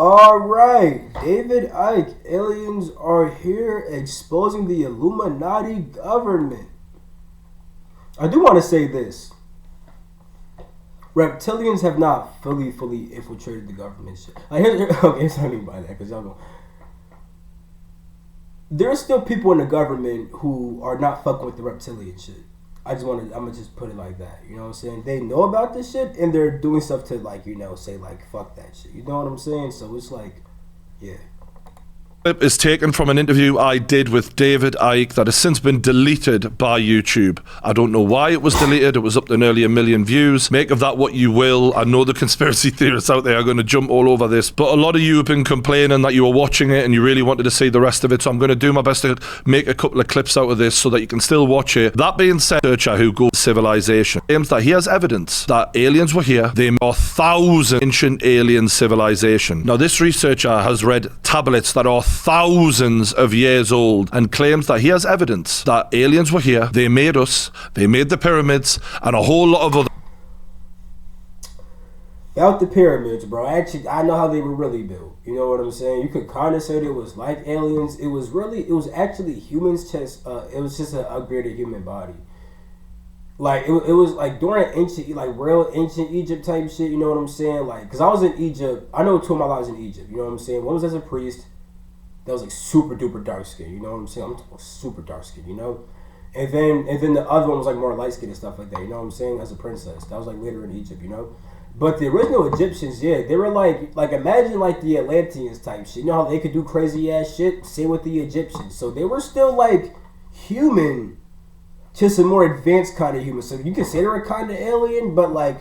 All right, David Icke, aliens are here exposing the Illuminati government. I do want to say this. Reptilians have not fully infiltrated the government shit. Okay, here's what I mean by that, because y'all know. There are still people in the government who are not fucking with the reptilian shit. I'm gonna just put it like that. You know what I'm saying? They know about this shit and they're doing stuff to say fuck that shit. You know what I'm saying? So it's like, yeah. Clip is taken from an interview I did with David Icke that has since been deleted by YouTube. I don't know why it was deleted. It was up to nearly 1 million views. Make of that what you will. I know the conspiracy theorists out there are going to jump all over this, but a lot of you have been complaining that you were watching it and you really wanted to see the rest of it, so I'm going to do my best to make a couple of clips out of this so that you can still watch it. That being said, a researcher who goes civilization claims that he has evidence that aliens were here. They are 1,000 ancient alien civilization. Now, this researcher has read tablets that are thousands of years old and claims that he has evidence that aliens were here, they made us, they made the pyramids, and a whole lot of other... About the pyramids, bro. Actually, I know how they were really built. You know what I'm saying? You could kind of say it was like aliens. It was actually humans' chest. It was just an upgraded human body. Like, it was like during real ancient Egypt type shit, you know what I'm saying? Like, because I was in Egypt. I know two of my lives in Egypt, you know what I'm saying? One was as a priest. That was like super duper dark skin, you know what I'm saying? I'm talking super dark skin, you know? And then the other one was like more light skin and stuff like that, you know what I'm saying? As a princess. That was like later in Egypt, you know? But the original Egyptians, yeah, they were like imagine like the Atlanteans type shit. You know how they could do crazy ass shit? Same with the Egyptians. So they were still like human, just a more advanced kind of human. So you can say they're a kind of alien, but like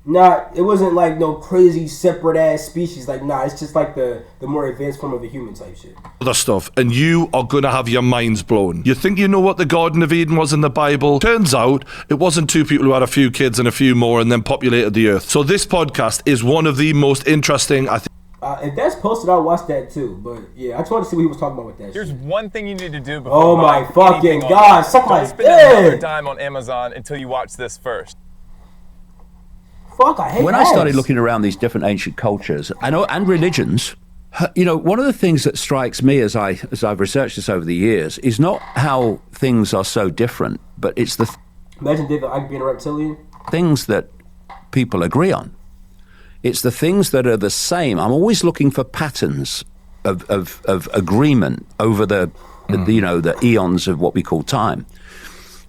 it wasn't like no crazy separate ass species. Like, it's just like the more advanced form of a human type shit. Other stuff, and you are going to have your minds blown. You think you know what the Garden of Eden was in the Bible? Turns out it wasn't two people who had a few kids and a few more and then populated the earth. So this podcast is one of the most interesting, I think. If that's posted, I'll watch that too. But yeah, I just want to see what he was talking about with that. Here's one thing you need to do before. Oh my fucking god! Don't spend another dime on Amazon until you watch this first. Fuck, I hate when I started looking around these different ancient cultures and religions, you know, one of the things that strikes me as I've researched this over the years is not how things are so different, but it's the imagine David Icke being a reptilian. Things that people agree on. It's the things that are the same. I'm always looking for patterns of agreement over the eons of what we call time.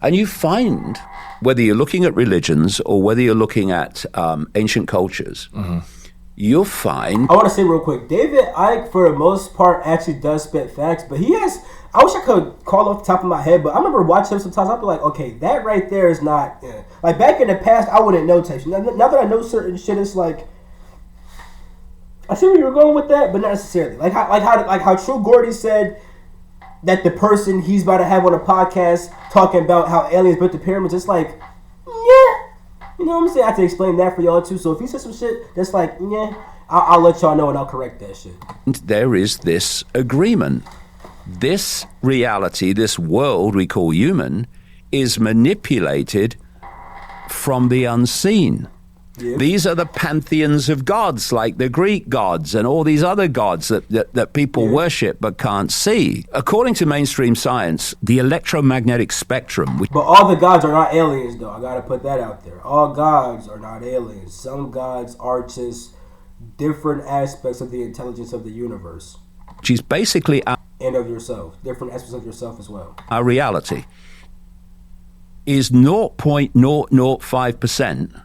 And you find, whether you're looking at religions or whether you're looking at ancient cultures, you'll find... I want to say real quick, David Icke, for the most part, actually does spit facts, but he has... I wish I could call off the top of my head, but I remember watching him sometimes, I'd be like, okay, that right there is not... Like, back in the past, I wouldn't know type shit. Now that I know certain shit, it's like... I see where you were going with that, but not necessarily. Like how True Gordy said... that the person he's about to have on a podcast talking about how aliens built the pyramids, it's like, yeah. You know what I'm saying? I have to explain that for y'all too. So if he says some shit that's like, yeah, I'll let y'all know and I'll correct that shit. There is this agreement. This reality, this world we call human, is manipulated from the unseen. Yep. These are the pantheons of gods, like the Greek gods and all these other gods that people worship but can't see. According to mainstream science, the electromagnetic spectrum... But all the gods are not aliens, though. I gotta put that out there. All gods are not aliens. Some gods are just different aspects of the intelligence of the universe. Which is basically... and of yourself. Different aspects of yourself as well. Our reality is 0.005%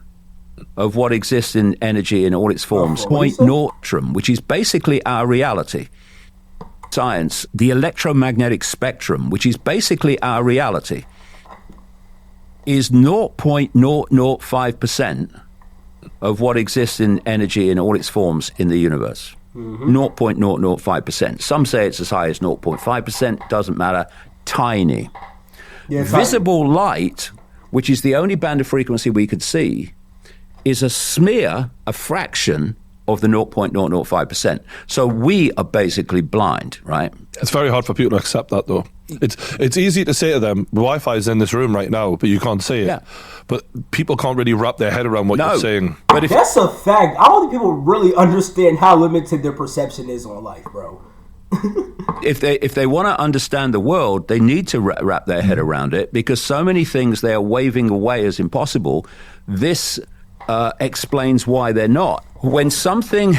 of what exists in energy in all its forms. Point neutrum, which is basically our reality. Science, the electromagnetic spectrum, which is basically our reality, is 0.005% of what exists in energy in all its forms in the universe. 0.005%. Some say it's as high as 0.5%, doesn't matter, tiny. Yeah, visible light, which is the only band of frequency we could see, is a smear, a fraction of the 0.005%. So we are basically blind, right? It's very hard for people to accept that, though. It's easy to say to them, Wi-Fi is in this room right now, but you can't see it. Yeah. But people can't really wrap their head around what No. you're saying. But if That's a fact. I don't think people really understand how limited their perception is on life, bro. if they want to understand the world, they need to wrap their head around it, because so many things they are waving away as impossible. This explains why they're not. When something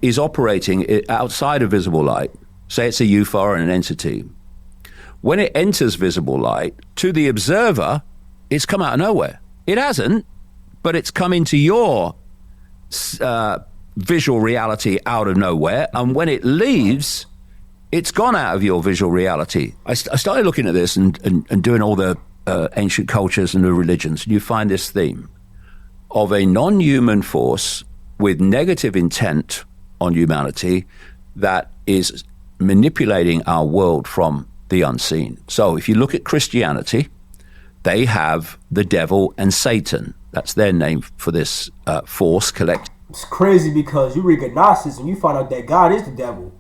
is operating outside of visible light, say it's a UFO or an entity, when it enters visible light, to the observer, it's come out of nowhere. It hasn't, but it's come into your visual reality out of nowhere. And when it leaves, it's gone out of your visual reality. I started looking at this and doing all the ancient cultures and the religions, and you find this theme of a non-human force with negative intent on humanity that is manipulating our world from the unseen. So if you look at Christianity, they have the devil and Satan. That's their name for this force collective. It's crazy because you read Gnostics and you find out that God is the devil.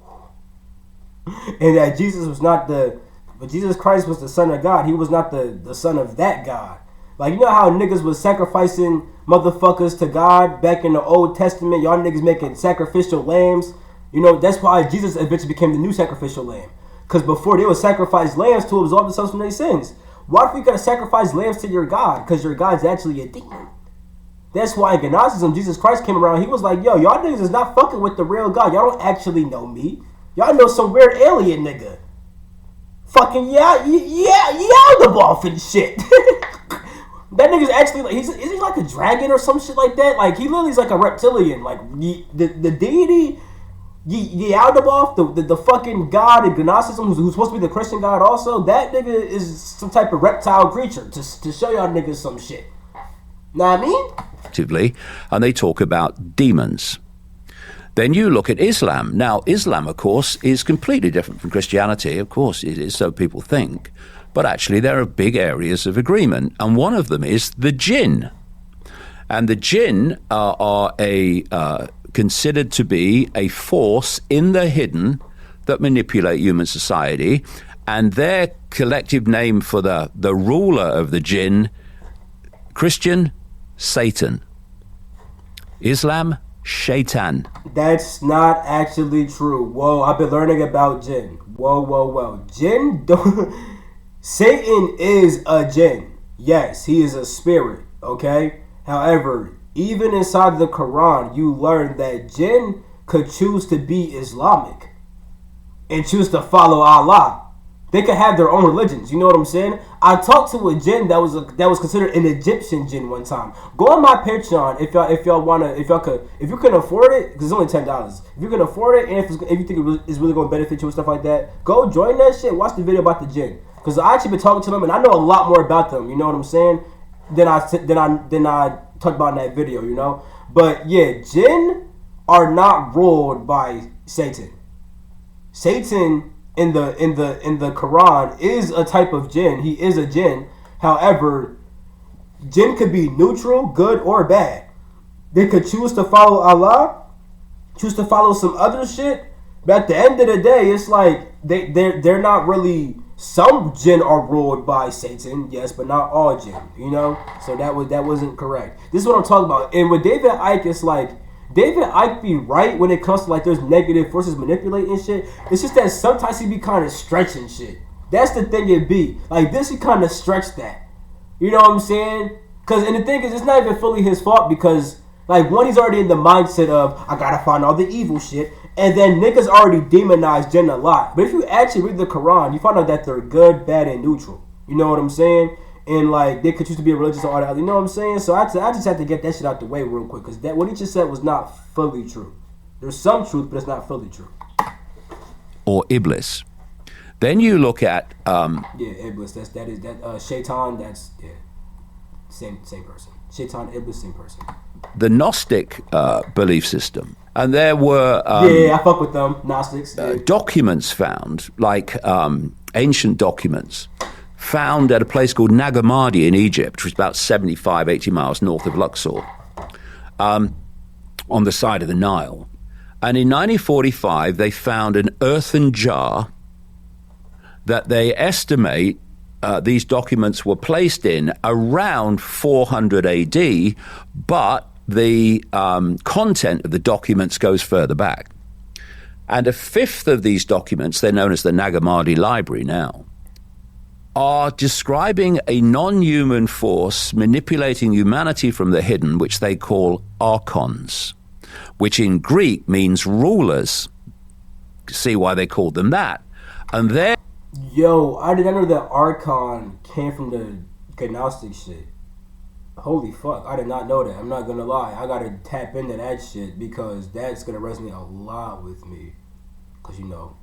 And that Jesus was not but Jesus Christ was the son of God. He was not the son of that God. Like, you know how niggas was sacrificing motherfuckers to God back in the Old Testament? Y'all niggas making sacrificial lambs. You know, that's why Jesus eventually became the new sacrificial lamb. Because before they would sacrifice lambs to absolve themselves from their sins. Why if you gotta sacrifice lambs to your God? Because your God's actually a demon. That's why in Gnosticism, Jesus Christ came around. He was like, yo, y'all niggas is not fucking with the real God. Y'all don't actually know me. Y'all know some weird alien nigga. Fucking the ball and shit. That nigga's actually like, is he like a dragon or some shit like that? Like, he literally is like a reptilian. Like, the deity, Yaldabaoth, the fucking god in Gnosticism, who's supposed to be the Christian god also, that nigga is some type of reptile creature to show y'all niggas some shit. Know what I mean? Actively, and they talk about demons. Then you look at Islam. Now, Islam, of course, is completely different from Christianity. Of course, it is, so people think. But actually, there are big areas of agreement, and one of them is the jinn. And the jinn are considered to be a force in the hidden that manipulate human society, and their collective name for the ruler of the jinn, Christian, Satan. Islam, Shaitan. That's not actually true. Whoa, I've been learning about jinn. Whoa. Jinn don't... Satan is a jinn. Yes, he is a spirit, okay? However, even inside the Quran, you learn that jinn could choose to be Islamic and choose to follow Allah. They could have their own religions. You know what I'm saying? I talked to a jinn that was considered an Egyptian jinn one time. Go on my Patreon if you can afford it, because it's only $10. If you can afford it, and if you think it's really going to benefit you and stuff like that, go join that shit. Watch the video about the jinn, because I actually been talking to them and I know a lot more about them. You know what I'm saying? Than I talked about in that video. You know, but yeah, jinn are not ruled by Satan. Satan in the Quran is a type of jinn. He is a jinn. However, jinn could be neutral, good or bad. They could choose to follow Allah, choose to follow some other shit. But at the end of the day, it's like they're not really. Some jinn are ruled by Satan, yes, but not all jinn. You know, so that wasn't correct. This is what I'm talking about. And with David Icke, it's like, David Icke be right when it comes to like there's negative forces manipulating shit. It's just that sometimes he be kind of stretching shit. That's the thing it be. Like this, he kind of stretched that. You know what I'm saying? And the thing is, it's not even fully his fault, because like one, he's already in the mindset of I gotta find all the evil shit, and then niggas already demonized jinn a lot. But if you actually read the Quran, you find out that they're good, bad, and neutral. You know what I'm saying? And like they could choose to be a religious or all that. You know what I'm saying? So I just have to get that shit out the way real quick, because that what he just said was not fully true. There's some truth, but it's not fully true. Or Iblis. Then you look at Iblis. That Shaitan. That's same person. Shaitan, Iblis, same person. The Gnostic belief system, and there were I fuck with them Gnostics. Documents found, like ancient documents found at a place called Nag Hammadi in Egypt, which was about 75, 80 miles north of Luxor, on the side of the Nile. And in 1945, they found an earthen jar that they estimate these documents were placed in around 400 AD, but the content of the documents goes further back. And a fifth of these documents, they're known as the Nag Hammadi Library now, are describing a non-human force manipulating humanity from the hidden, which they call archons, which in Greek means rulers. See why they called them that. And they're... Yo, I didn't know that archon came from the Gnostic shit. Holy fuck, I did not know that. I'm not gonna lie. I gotta tap into that shit because that's gonna resonate a lot with me. Cause you know,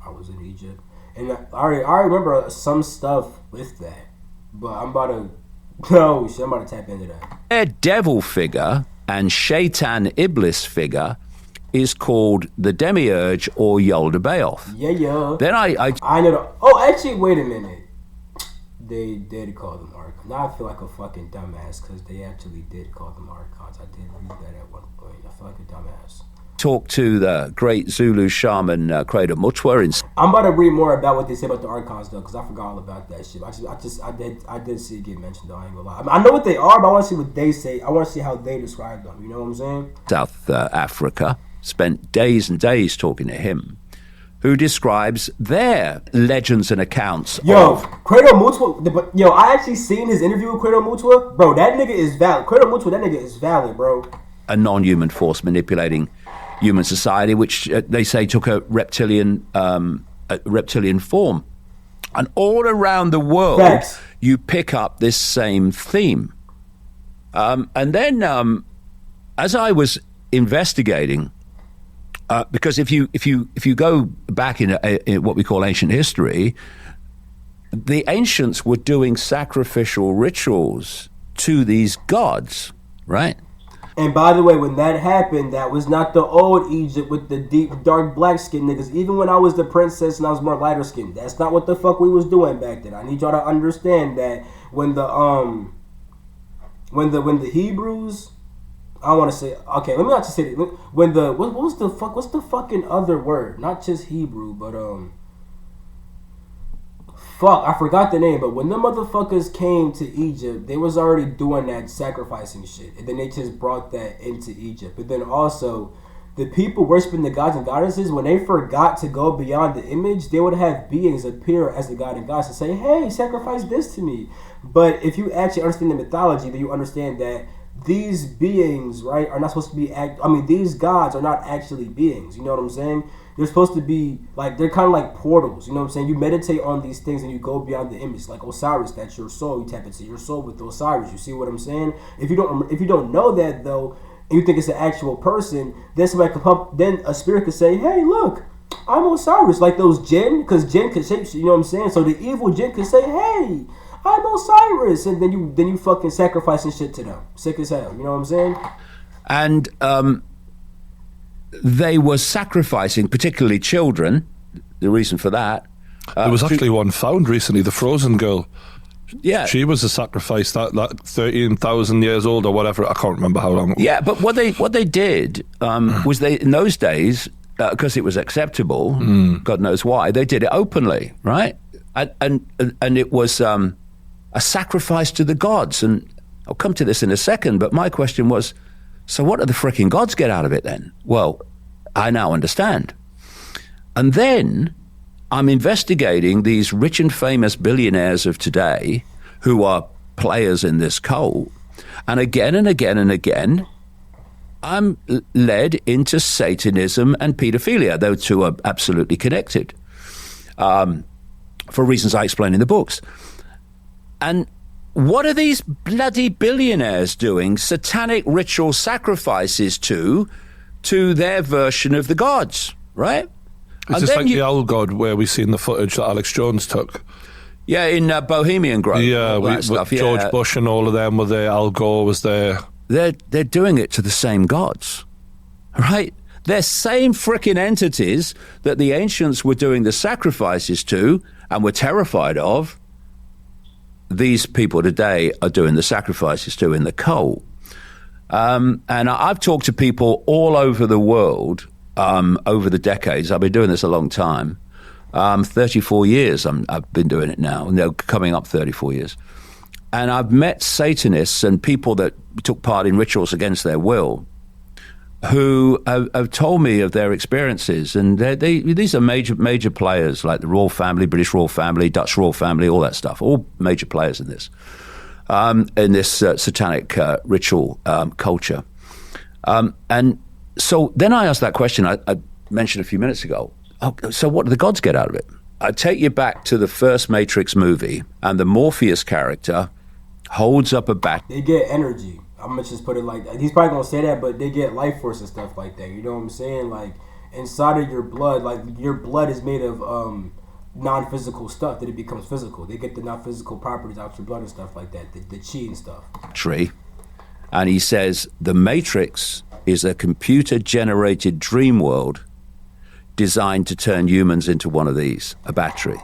I was in Egypt. And I remember some stuff with that. But I'm about to... Oh shit, I'm about to tap into that. Their devil figure and Shaitan Iblis figure is called the Demiurge or Yaldabaoth. Yeah. Then I know the... Oh, actually, wait a minute. They did call them archons. Now I feel like a fucking dumbass because they actually did call them archons. I did read that at one point. I feel like a dumbass. talked to the great Zulu shaman Credo Mutwa. I'm about to read more about what they say about the archons though, because I forgot all about that shit. I did see it get mentioned though. I ain't gonna lie. I know what they are, but I want to see what they say. I want to see how they describe them. You know what I'm saying? South Africa. Spent days and days talking to him, who describes their legends and accounts. Credo Mutwa. Yo, I actually seen his interview with Credo Mutwa. Bro, that nigga is valid. Credo Mutwa, that nigga is valid, bro. A non-human force manipulating human society, which they say took a reptilian form. And all around the world, Facts. You pick up this same theme. And then, as I was investigating, because if you go back in what we call ancient history, the ancients were doing sacrificial rituals to these gods, right? And by the way, when that happened, that was not the old Egypt with the deep, dark, black skin niggas. Even when I was the princess and I was more lighter skinned, that's not what the fuck we was doing back then. I need y'all to understand that when the Hebrews, I want to say, okay, let me not just say it. When the what's the fucking other word? Not just Hebrew, but fuck, I forgot the name, but when the motherfuckers came to Egypt, they was already doing that sacrificing shit. And then they just brought that into Egypt. But then also, the people worshiping the gods and goddesses, when they forgot to go beyond the image, they would have beings appear as the god and goddess and say, hey, sacrifice this to me. But if you actually understand the mythology, then you understand that these beings, right, are not supposed to be... these gods are not actually beings. You know what I'm saying? They're supposed to be, like, they're kind of like portals. You know what I'm saying? You meditate on these things and you go beyond the image. Like Osiris, that's your soul. You tap into your soul with Osiris. You see what I'm saying? If you don't know that, though, and you think it's an actual person, then somebody could then a spirit could say, hey, look, I'm Osiris. Like those jinn, because jinn could shape, you know what I'm saying? So the evil jinn could say, hey, I'm Osiris. And then you fucking sacrificing shit to them. Sick as hell. You know what I'm saying? And they were sacrificing, particularly children. The reason for that. There was actually one found recently, the Frozen Girl. Yeah. She was a sacrifice, that 13,000 years old or whatever. I can't remember how long. Yeah, but what they did was they, in those days, because it was acceptable, God knows why, they did it openly, right? And it was a sacrifice to the gods. And I'll come to this in a second, but my question was, so what do the freaking gods get out of it then? Well, I now understand. And then I'm investigating these rich and famous billionaires of today who are players in this cult. And again and again and again, I'm led into Satanism and pedophilia. Those two are absolutely connected for reasons I explain in the books. And what are these bloody billionaires doing satanic ritual sacrifices to their version of the gods, right? It's just like the Owl God where we seen the footage that Alex Jones took. Yeah, in Bohemian Grove. Yeah, George Bush and all of them were there. Al Gore was there. They're doing it to the same gods, right? They're same frickin' entities that the ancients were doing the sacrifices to and were terrified of. These people today are doing the sacrifices to in the cult. And I've talked to people all over the world over the decades. I've been doing this a long time. 34 years I've been doing it now, and they're coming up 34 years. And I've met Satanists and people that took part in rituals against their will who have told me of their experiences. And these are major players like the royal family, British royal family, Dutch royal family, all that stuff, all major players in this satanic ritual culture. And so then I asked that question I mentioned a few minutes ago. Oh, so what do the gods get out of it? I take you back to the first Matrix movie, and the Morpheus character holds up a bat. They get energy. I'm gonna just put it like that. He's probably gonna say that, but they get life force and stuff like that. You know what I'm saying? Like inside of your blood, like your blood is made of non-physical stuff that it becomes physical. They get the non-physical properties out your blood and stuff like that, the chi and stuff. Tree. And he says the Matrix is a computer-generated dream world designed to turn humans into one of these, a battery.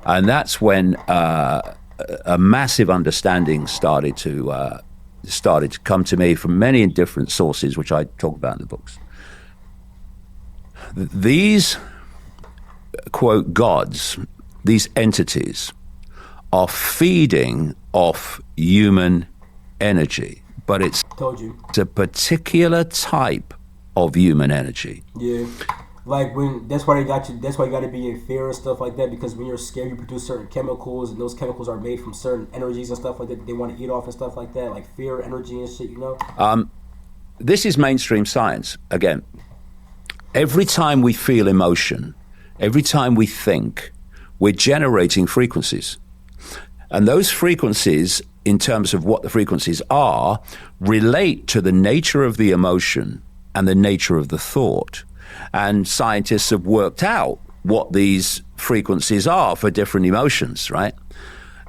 And that's when a massive understanding started to come to me from many different sources, which I talk about in the books. These, quote, gods, these entities, are feeding off human energy, but it's a particular type of human energy. Yeah. Like that's why you got to be in fear and stuff like that, because when you're scared you produce certain chemicals, and those chemicals are made from certain energies and stuff like that they want to eat off and stuff like that, like fear energy and shit, you know? This is mainstream science. Again, every time we feel emotion, every time we think, we're generating frequencies. And those frequencies, in terms of what the frequencies are, relate to the nature of the emotion and the nature of the thought. And scientists have worked out what these frequencies are for different emotions, right?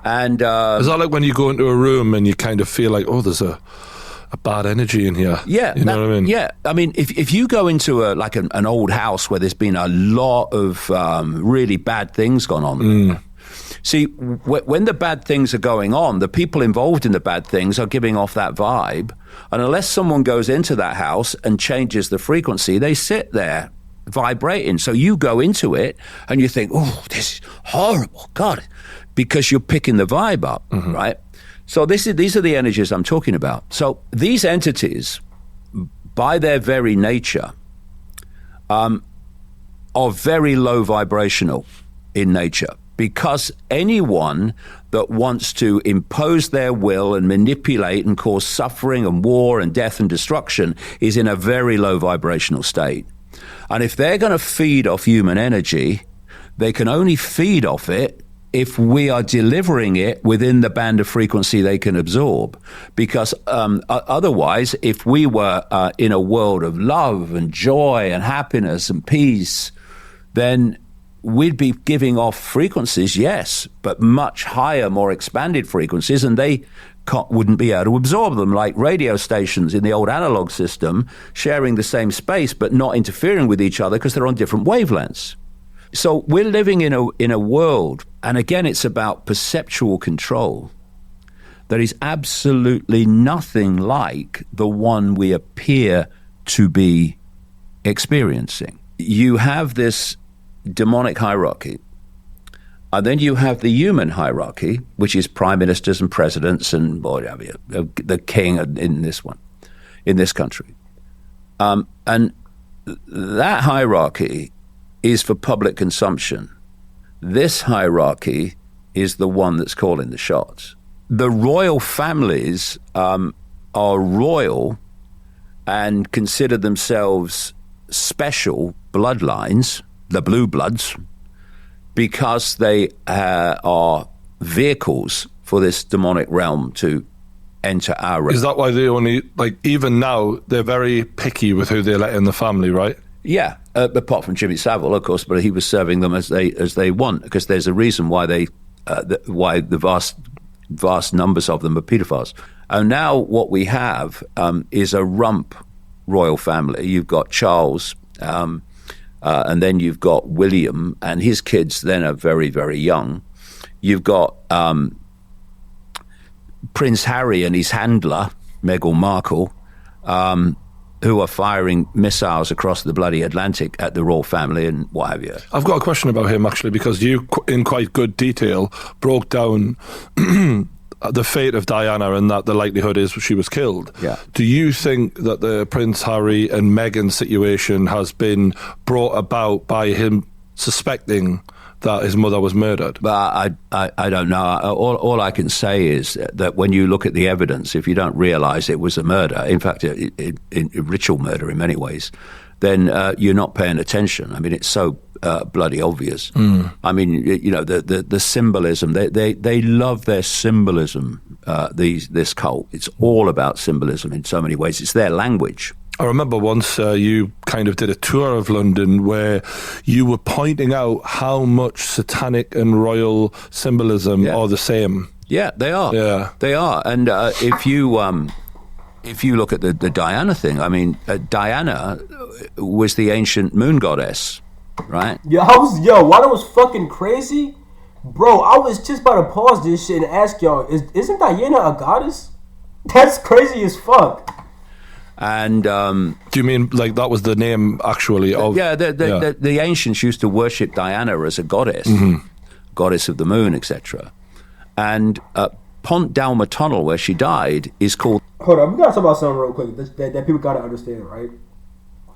And is that like when you go into a room and you kind of feel like, oh, there's a bad energy in here? Yeah, you know what I mean? Yeah, I mean, if you go into an old house where there's been a lot of really bad things gone on. See, when the bad things are going on, the people involved in the bad things are giving off that vibe. And unless someone goes into that house and changes the frequency, they sit there vibrating. So you go into it and you think, oh, this is horrible, God, because you're picking the vibe up, right? So these are the energies I'm talking about. So these entities, by their very nature, are very low vibrational in nature. Because anyone that wants to impose their will and manipulate and cause suffering and war and death and destruction is in a very low vibrational state. And if they're going to feed off human energy, they can only feed off it if we are delivering it within the band of frequency they can absorb. Because otherwise, if we were in a world of love and joy and happiness and peace, then we'd be giving off frequencies, yes, but much higher, more expanded frequencies, and they wouldn't be able to absorb them, like radio stations in the old analog system, sharing the same space but not interfering with each other because they're on different wavelengths. So we're living in a world, and again, it's about perceptual control, that is absolutely nothing like the one we appear to be experiencing. You have this demonic hierarchy. And then you have the human hierarchy, which is prime ministers and presidents and the king in this country. And that hierarchy is for public consumption. This hierarchy is the one that's calling the shots. The royal families are royal and consider themselves special bloodlines, the blue bloods, because they are vehicles for this demonic realm to enter our realm. Is that why they only, like, even now, they're very picky with who they let in the family, right? Yeah, apart from Jimmy Savile, of course, but he was serving them as they want, because there's a reason why why the vast numbers of them are paedophiles. And now what we have is a rump royal family. You've got Charles, and then you've got William, and his kids then are very, very young. You've got Prince Harry and his handler, Meghan Markle, who are firing missiles across the bloody Atlantic at the royal family and what have you. I've got a question about him, actually, because you, in quite good detail, broke down the fate of Diana and that the likelihood is she was killed. Yeah. Do you think that the Prince Harry and Meghan situation has been brought about by him suspecting that his mother was murdered? But I don't know. All I can say is that when you look at the evidence, if you don't realise it was a murder, in fact, a ritual murder in many ways, then you're not paying attention. I mean, it's so bloody obvious. I mean, you know, the symbolism. They love their symbolism. This cult. It's all about symbolism in so many ways. It's their language. I remember once you kind of did a tour of London where you were pointing out how much satanic and royal symbolism are the same. Yeah, they are. Yeah, they are. And if you look at the Diana thing, I mean, Diana was the ancient moon goddess, right? Why that was fucking crazy, bro. I was just about to pause this shit and ask y'all: Isn't Diana a goddess? That's crazy as fuck. And do you mean like that was the name actually of? Yeah, the ancients used to worship Diana as a goddess, goddess of the moon, etc. And Pont Dalma Tunnel, where she died, is called. Hold on, we gotta talk about something real quick that people gotta understand, right?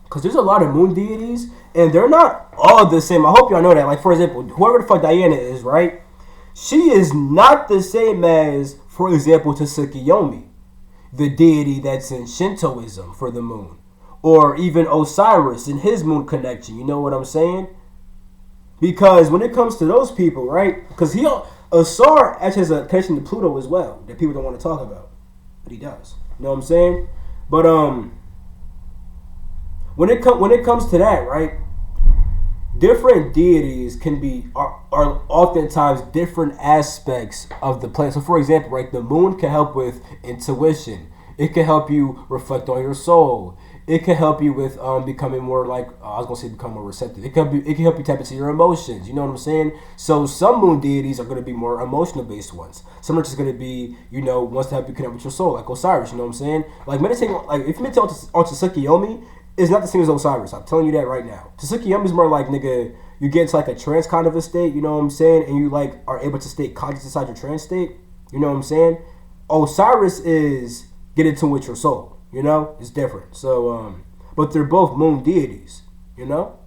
Because there's a lot of moon deities, and they're not all the same. I hope y'all know that. Like, for example, whoever the fuck Diana is, right? She is not the same as, for example, Tsukuyomi, the deity that's in Shintoism for the moon, or even Osiris and his moon connection. You know what I'm saying? Because when it comes to those people, right? Because Asar actually has a connection to Pluto as well that people don't want to talk about, but he does. You know what I'm saying? But when it comes to that, right? Different deities are oftentimes different aspects of the planet. So, for example, right, the moon can help with intuition. It can help you reflect on your soul. It can help you with becoming more like become more receptive. It can help you tap into your emotions. You know what I'm saying? So some moon deities are going to be more emotional based ones. Some are just going to be, ones to help you connect with your soul, like Osiris. You know what I'm saying? Like meditating, like if you meditate on Tsukuyomi, it's not the same as Osiris. I'm telling you that right now. Tsukuyomi is more like, nigga, you get into like a trance kind of a state, you know what I'm saying? And you like are able to stay conscious inside your trance state. You know what I'm saying? Osiris is get into with your soul, It's different. So, but they're both moon deities, You know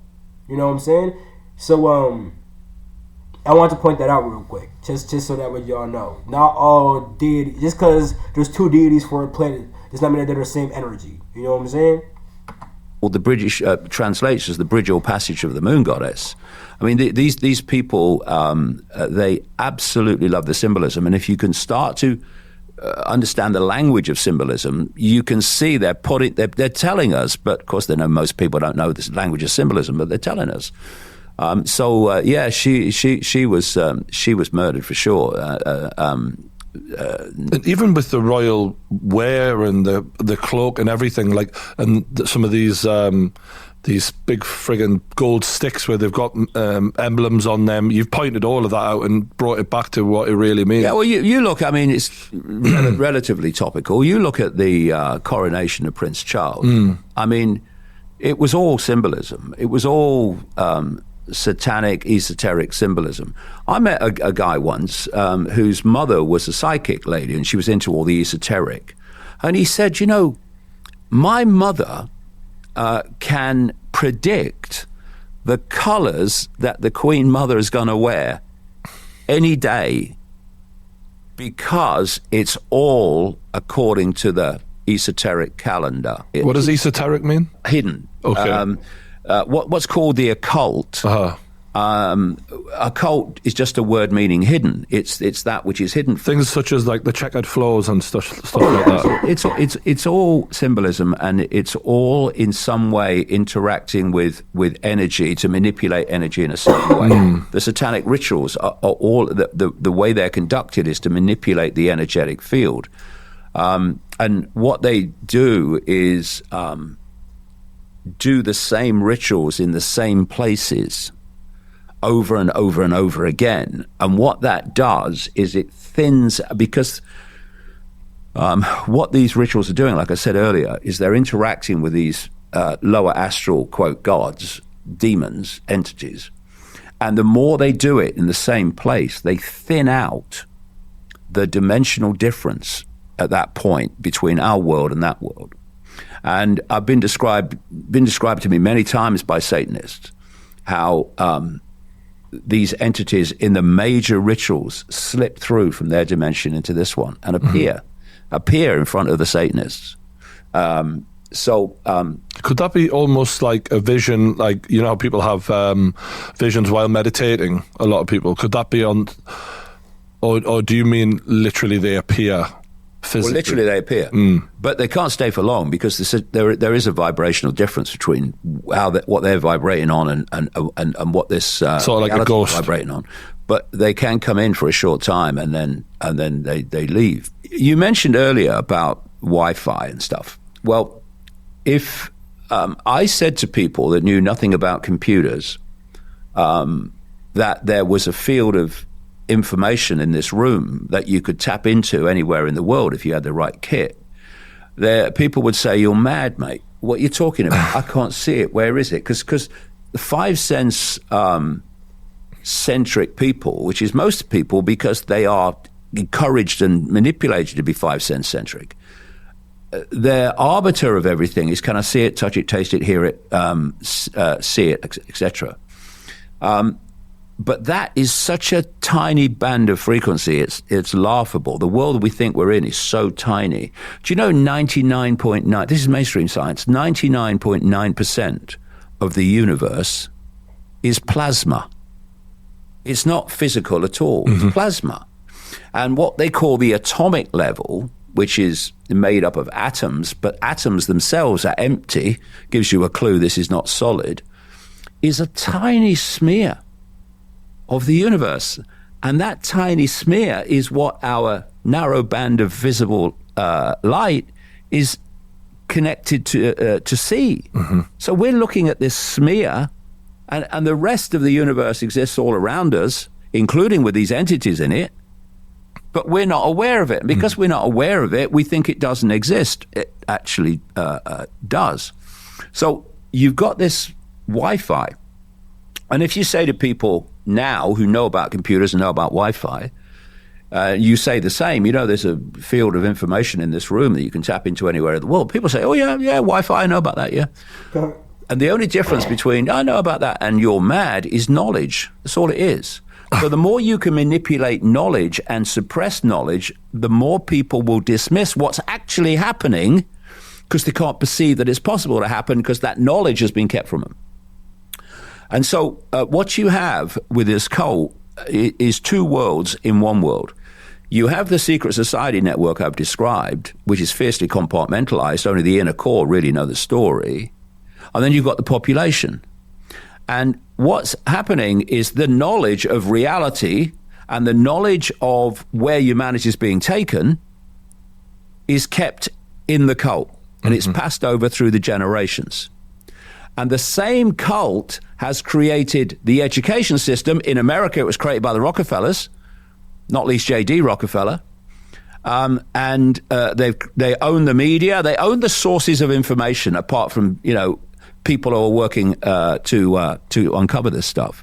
what I'm saying? So, I want to point that out real quick. Just so that way y'all know. Not all deities, just because there's two deities for a planet, does not mean that they're the same energy. You know what I'm saying? Well, the British translates as the bridge or passage of the moon goddess. I mean, these people, they absolutely love the symbolism. And if you can start to understand the language of symbolism, you can see they're telling us, but of course they know most people don't know this language of symbolism, but they're telling us. She was murdered for sure. And even with the royal wear and the cloak and everything, like, and some of these big friggin' gold sticks where they've got emblems on them, you've pointed all of that out and brought it back to what it really means. Yeah, well, you look, I mean, it's relatively topical. You look at the coronation of Prince Charles. I mean, it was all symbolism. It was all satanic, esoteric symbolism. I met a guy once whose mother was a psychic lady and she was into all the esoteric. And he said, my mother can predict the colors that the Queen Mother is going to wear any day because it's all according to the esoteric calendar. What does esoteric mean? Hidden. Okay. What's called the occult. Occult is just a word meaning hidden. It's that which is hidden. Things such as like the checkered floors and stuff like that. It's all symbolism, and it's all in some way interacting with energy to manipulate energy in a certain way. The satanic rituals are all the way they're conducted is to manipulate the energetic field, and what they do is do the same rituals in the same places over and over and over again. And what that does is it thins, because What these rituals are doing, like I said earlier, is they're interacting with these lower astral, quote, gods, demons, entities. And the more they do it in the same place, they thin out the dimensional difference at that point between our world and that world. And I've been described to me many times by Satanists how these entities in the major rituals slip through from their dimension into this one and appear in front of the Satanists. Could that be almost like a vision, like, you know, how people have visions while meditating? A lot of people. Could that be on, or do you mean literally they appear physically? Well, literally they appear, but they can't stay for long because there is a vibrational difference between what they're vibrating on and what this sort of like a ghost vibrating on. But they can come in for a short time and then they leave. You mentioned earlier about Wi-Fi and stuff. Well, if I said to people that knew nothing about computers that there was a field of information in this room that you could tap into anywhere in the world if you had the right kit, people would say, "You're mad, mate. What are you talking about? I can't see it. Where is it?" Because the five sense centric people, which is most people because they are encouraged and manipulated to be five sense centric, their arbiter of everything is, can I see it, touch it, taste it, hear it, see it, etc. But that is such a tiny band of frequency, it's laughable. The world we think we're in is so tiny. Do you know 99.9, this is mainstream science, 99.9% of the universe is plasma. It's not physical at all, it's plasma. And what they call the atomic level, which is made up of atoms, but atoms themselves are empty, gives you a clue this is not solid, is a tiny smear of the universe. And that tiny smear is what our narrow band of visible light is connected to see. So we're looking at this smear, and the rest of the universe exists all around us, including with these entities in it, but we're not aware of it. And because we're not aware of it, we think it doesn't exist. It actually does. So you've got this Wi-Fi. And if you say to people now who know about computers and know about Wi-Fi, you say the same, you know, there's a field of information in this room that you can tap into anywhere in the world. People say, oh, yeah, Wi-Fi, I know about that, yeah. And the only difference between I know about that and you're mad is knowledge. That's all it is. So the more you can manipulate knowledge and suppress knowledge, the more people will dismiss what's actually happening because they can't perceive that it's possible to happen because that knowledge has been kept from them. And so what you have with this cult is two worlds in one world. You have the secret society network I've described, which is fiercely compartmentalized. Only the inner core really know the story. And then you've got the population. And what's happening is the knowledge of reality and the knowledge of where humanity is being taken is kept in the cult. And it's passed over through the generations. And the same cult has created the education system. In America, it was created by the Rockefellers, not least J.D. Rockefeller. And they own the media. They own the sources of information, apart from, you know, people who are working to uncover this stuff.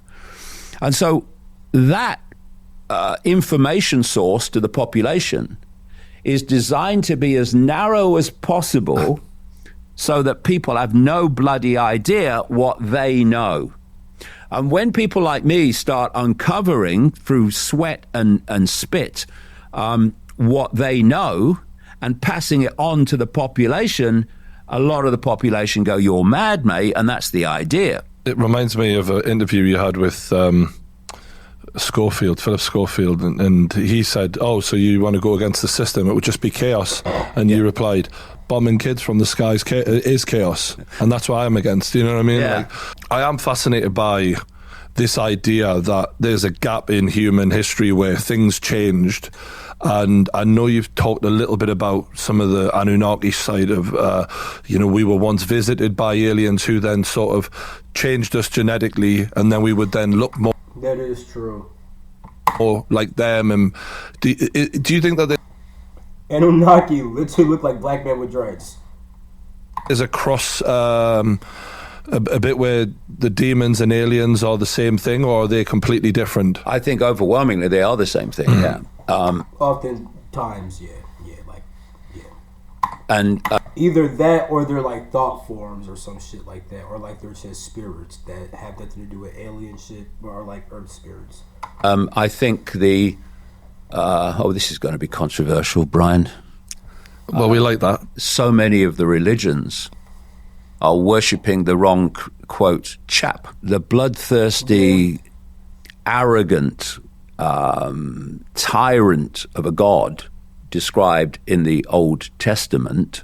And so that information source to the population is designed to be as narrow as possible so that people have no bloody idea what they know. And when people like me start uncovering through sweat and spit what they know and passing it on to the population, a lot of the population go, you're mad, mate, and that's the idea. It reminds me of an interview you had with Philip Schofield, and he said, oh, so you want to go against the system, it would just be chaos. And you replied, bombing kids from the skies is chaos, and that's what I'm against, you know what I mean? Yeah. Like, I am fascinated by this idea that there's a gap in human history where things changed. And I know you've talked a little bit about some of the Anunnaki side of, we were once visited by aliens who then sort of changed us genetically, and then we would then look more. That is true. Or like them. And do you think that Anunnaki literally look like black men with dreads. Is a cross a bit where the demons and aliens are the same thing, or are they completely different? I think overwhelmingly they are the same thing. Yeah. Oftentimes, yeah. And either that, or they're like thought forms or some shit like that, or like they're just spirits that have nothing to do with alien shit, or like earth spirits. I think this is going to be controversial, Brian. Well, we like that. So many of the religions are worshipping the wrong, quote, chap. The bloodthirsty, arrogant tyrant of a god described in the Old Testament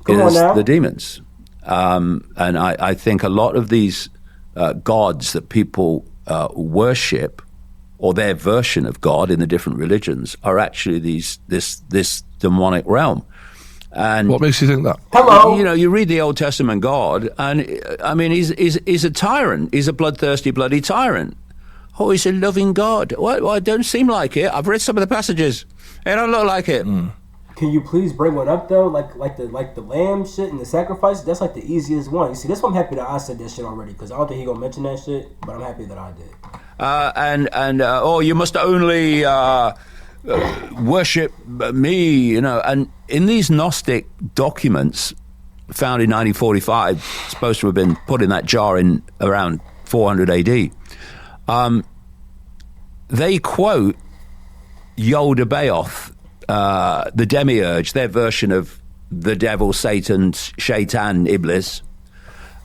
is the demons. And I think a lot of these gods that people worship, or their version of God in the different religions, are actually this demonic realm. And what makes you think that? Hello. You know, you read the Old Testament God, and I mean, he's a tyrant. He's a bloodthirsty, bloody tyrant. Oh, he's a loving God. Well, it don't seem like it. I've read some of the passages. They don't look like it. Can you please bring one up though? Like the lamb shit and the sacrifice. That's like the easiest one. You see, that's why I'm happy that I said that shit already, because I don't think he gonna mention that shit. But I'm happy that I did. You must only worship me, you know. And in these Gnostic documents found in 1945, supposed to have been put in that jar in around 400 AD, they quote Yod-Baoth, the demiurge, their version of the devil, Satan, Shaitan, Iblis.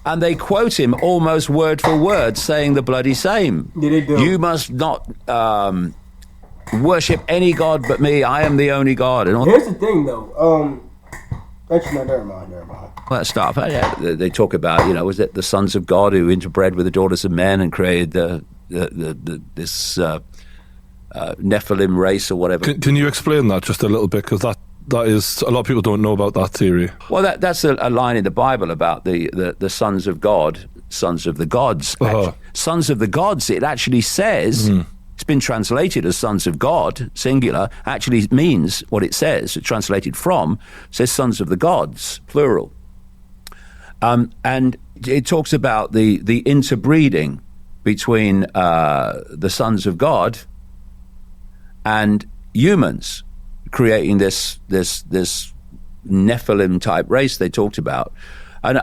And they quote him almost word for word, saying the bloody same. Yeah, they do. You must not worship any god but me. I am the only God. And all Here's the thing, though. Actually, no, never mind. that stuff. They talk about, you know, was it the sons of God who interbred with the daughters of men and created this Nephilim race or whatever? Can you explain that just a little bit? Because that is, a lot of people don't know about that theory. Well, that's a line in the Bible about the sons of God, sons of the gods. Sons of the gods, it actually says, it's been translated as sons of God, singular, actually means what it says. It's translated from, says sons of the gods, plural. And it talks about the interbreeding between the sons of God and humans, creating this Nephilim type race they talked about. And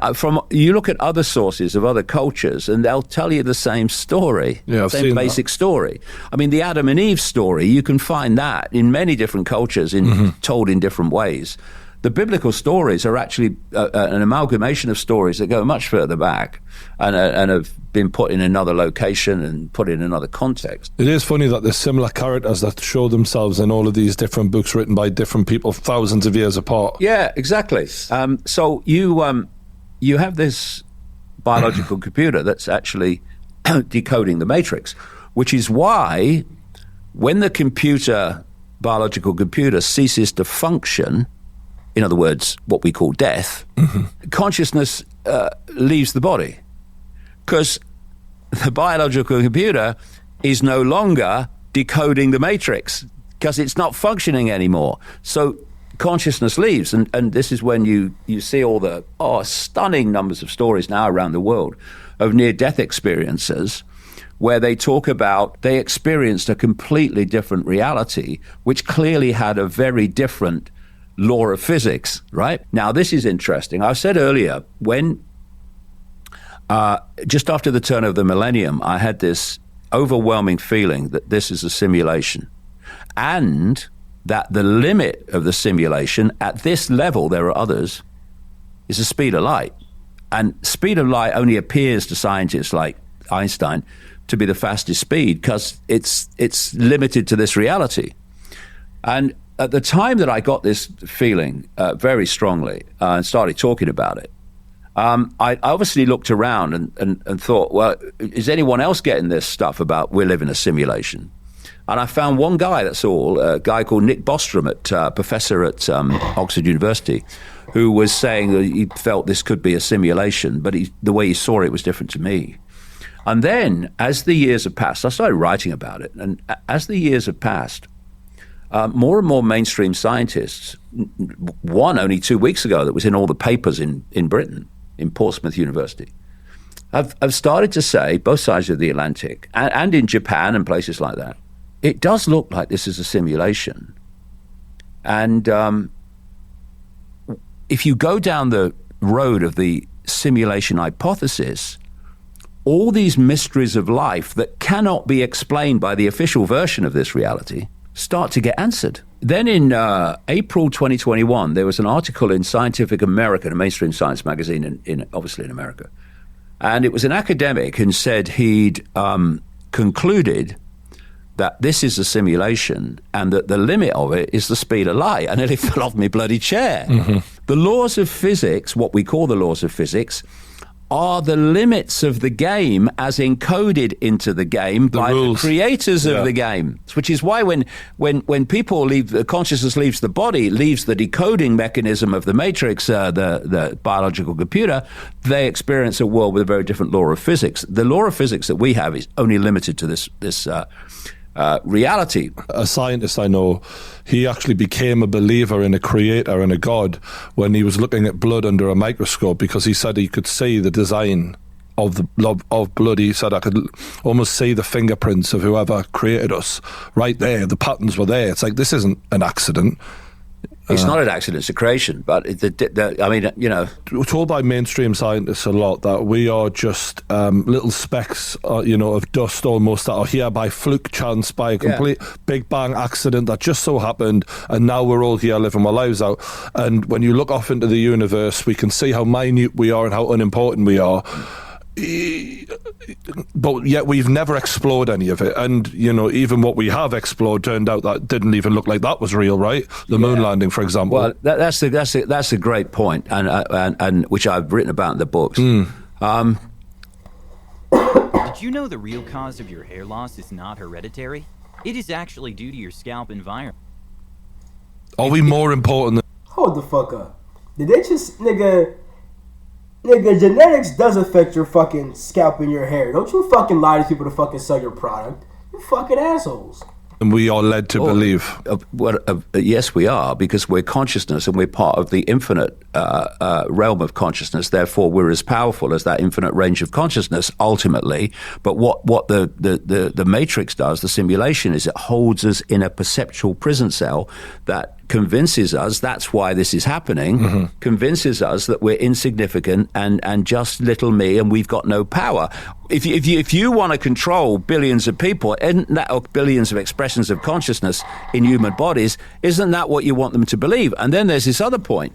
you look at other sources of other cultures, and they'll tell you the same story, same basic story. I mean, the Adam and Eve story, you can find that in many different cultures, told in different ways. The biblical stories are actually an amalgamation of stories that go much further back and have been put in another location and put in another context. It is funny that there's similar characters that show themselves in all of these different books written by different people thousands of years apart. Yeah, exactly. So you have this biological computer that's actually decoding the matrix, which is why when the biological computer ceases to function, in other words, what we call death, consciousness leaves the body, because the biological computer is no longer decoding the matrix because it's not functioning anymore. So consciousness leaves, and this is when you see all the stunning numbers of stories now around the world of near-death experiences where they talk about they experienced a completely different reality, which clearly had a very different law of physics, right? Now, this is interesting. I said earlier, when just after the turn of the millennium, I had this overwhelming feeling that this is a simulation, and that the limit of the simulation at this level, there are others, is the speed of light. And speed of light only appears to scientists like Einstein to be the fastest speed because it's limited to this reality. And at the time that I got this feeling very strongly and started talking about it, I obviously looked around and thought, well, is anyone else getting this stuff about we live in a simulation? And I found one guy, that's all, a guy called Nick Bostrom, professor at Oxford University, who was saying that he felt this could be a simulation, but the way he saw it was different to me. And then, as the years have passed, I started writing about it, and as the years have passed, more and more mainstream scientists, one only 2 weeks ago that was in all the papers in Britain, in Portsmouth University, have started to say, both sides of the Atlantic, and in Japan and places like that, it does look like this is a simulation. And if you go down the road of the simulation hypothesis, all these mysteries of life that cannot be explained by the official version of this reality start to get answered. Then in April 2021, there was an article in Scientific American, a mainstream science magazine obviously in America. And it was an academic who said he'd concluded that this is a simulation and that the limit of it is the speed of light. I nearly fell off my bloody chair. Mm-hmm. The laws of physics, what we call the laws of physics, are the limits of the game as encoded into the game by the creators of the game. Which is why when people leave, the consciousness leaves the body, leaves the decoding mechanism of the matrix, the biological computer, they experience a world with a very different law of physics. The law of physics that we have is only limited to this reality. A scientist I know, he actually became a believer in a creator and a god when he was looking at blood under a microscope, because he said he could see the design of blood. He said, I could almost see the fingerprints of whoever created us right there. The patterns were there. It's like, this isn't an accident. It's not an accident, it's a creation. But, I mean, you know. We're told by mainstream scientists a lot that we are just little specks, of dust almost, that are here by fluke chance, by a complete Big Bang accident that just so happened, and now we're all here living our lives out. And when you look off into the universe, we can see how minute we are and how unimportant we are. But yet we've never explored any of it, and even what we have explored turned out that didn't even look like that was real, right? The moon landing, for example. Well, that's a great point, and which I've written about in the books. Did you know the real cause of your hair loss is not hereditary? It is actually due to your scalp environment. Are we more important than... Hold the fuck up. Did they just, Nigga, genetics does affect your fucking scalp and your hair. Don't you fucking lie to people to fucking sell your product. You fucking assholes. And we are led to believe. Yes, we are, because we're consciousness and we're part of the infinite realm of consciousness. Therefore, we're as powerful as that infinite range of consciousness, ultimately. But what the matrix does, the simulation, is it holds us in a perceptual prison cell that convinces us, that's why this is happening, convinces us that we're insignificant and just little me, and we've got no power. If you want to control billions of people, or billions of expressions of consciousness in human bodies, isn't that what you want them to believe? And then there's this other point.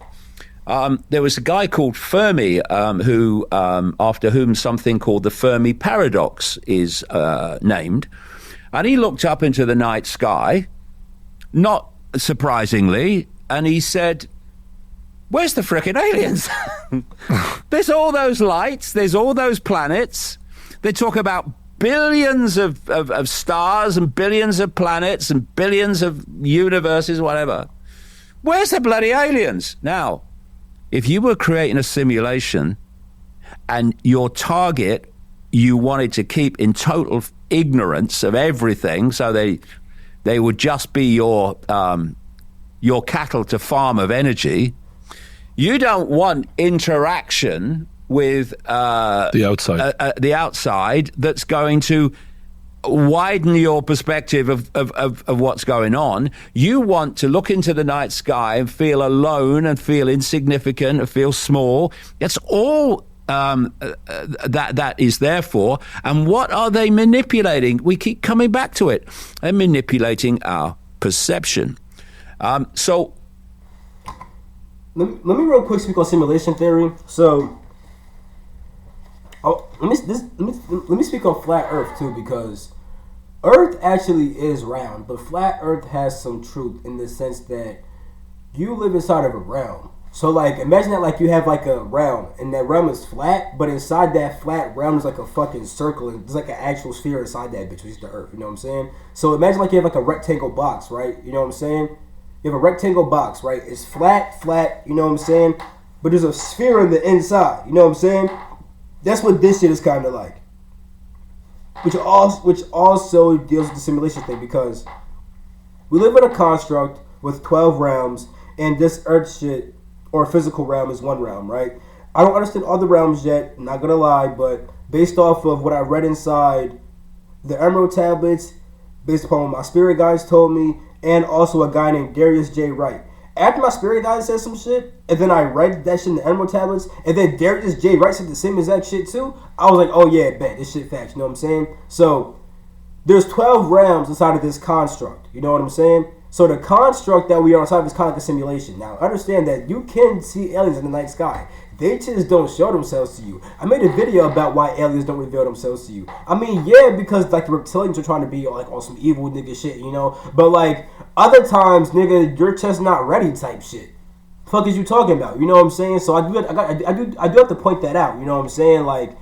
There was a guy called Fermi, who after whom something called the Fermi paradox is named, and he looked up into the night sky, not surprisingly, and he said, where's the frickin' aliens? There's all those lights, there's all those planets. They talk about billions of stars and billions of planets and billions of universes, whatever. Where's the bloody aliens? Now, if you were creating a simulation and your target you wanted to keep in total ignorance of everything, so they would just be your cattle to farm of energy. You don't want interaction with the outside that's going to widen your perspective of what's going on. You want to look into the night sky and feel alone and feel insignificant and feel small. That's all that is there for. And what are they manipulating? We keep coming back to it. They're manipulating our perception. So let me real quick speak on simulation theory. So let me speak on flat Earth too, because Earth actually is round, but flat Earth has some truth in the sense that you live inside of a realm. So, like, imagine that, like, you have, like, a realm, and that realm is flat, but inside that flat realm is, like, a fucking circle, and there's, like, an actual sphere inside that bitch, which is the Earth, you know what I'm saying? So, imagine, like, you have, like, a rectangle box, right? You know what I'm saying? You have a rectangle box, right? It's flat, you know what I'm saying? But there's a sphere on the inside, you know what I'm saying? That's what this shit is kind of like. Which also deals with the simulation thing, because we live in a construct with 12 realms, and this earth shit, or physical realm, is one realm, right? I don't understand all the realms yet, not gonna lie, but based off of what I read inside the Emerald Tablets, based upon what my spirit guides told me, and also a guy named Darius J. Wright. After my spirit guide said some shit, and then I read that shit in the Emerald Tablets, and then Darius J. Wright said the same exact shit too, I was like, oh yeah, bet, this shit facts, you know what I'm saying? So, there's 12 realms inside of this construct, you know what I'm saying? So the construct that we are inside of is kind of like a simulation. Now, understand that you can see aliens in the night sky. They just don't show themselves to you. I made a video about why aliens don't reveal themselves to you. I mean, yeah, because like the reptilians are trying to be like on some evil nigga shit, you know? But like, other times, nigga, you're just not ready type shit. Fuck is you talking about? You know what I'm saying? So I do have to point that out, you know what I'm saying? Like,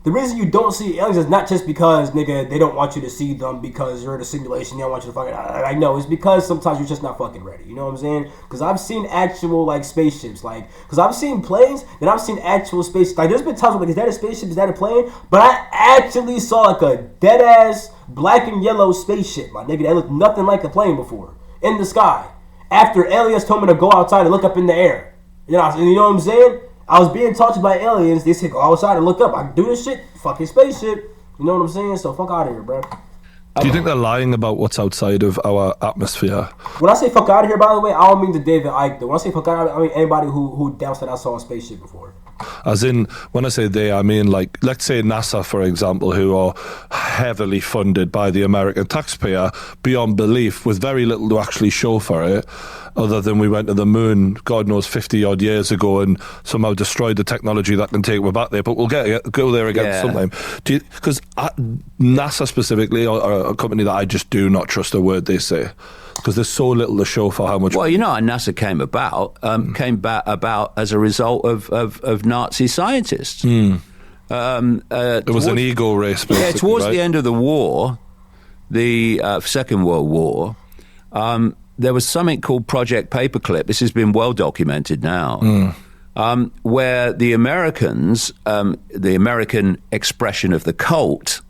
the reason you don't see aliens is not just because, nigga, they don't want you to see them because you're in a simulation, they don't want you to fucking... I know, it's because sometimes you're just not fucking ready, you know what I'm saying? Because I've seen actual, like, spaceships, like... Because I've seen planes, then I've seen actual spaceships. Like, there's been times where, like, is that a spaceship, is that a plane? But I actually saw, like, a dead-ass black and yellow spaceship, my nigga, that looked nothing like a plane before, in the sky. After aliens told me to go outside and look up in the air. You know what I'm saying? I was being taught by aliens. They said, go outside and look up. I can do this shit. Fucking spaceship. You know what I'm saying? So fuck out of here, bro. Do you think they're lying about what's outside of our atmosphere? When I say fuck out of here, by the way, I don't mean the David Icke. When I say fuck out of here, I mean anybody who doubts that I saw a spaceship before. As in, when I say they, I mean, like, let's say NASA, for example, who are heavily funded by the American taxpayer beyond belief, with very little to actually show for it, other than we went to the moon, God knows, 50-odd years ago and somehow destroyed the technology that can take me back there. But we'll go there again sometime. Because NASA specifically are a company that I just do not trust a word they say. Because there's so little to show for how much... Well, you know how NASA came about as a result of Nazi scientists. It was an ego race, basically. Yeah, towards the end of the war, the Second World War, there was something called Project Paperclip. This has been well documented now. Where the Americans, the American expression of the cult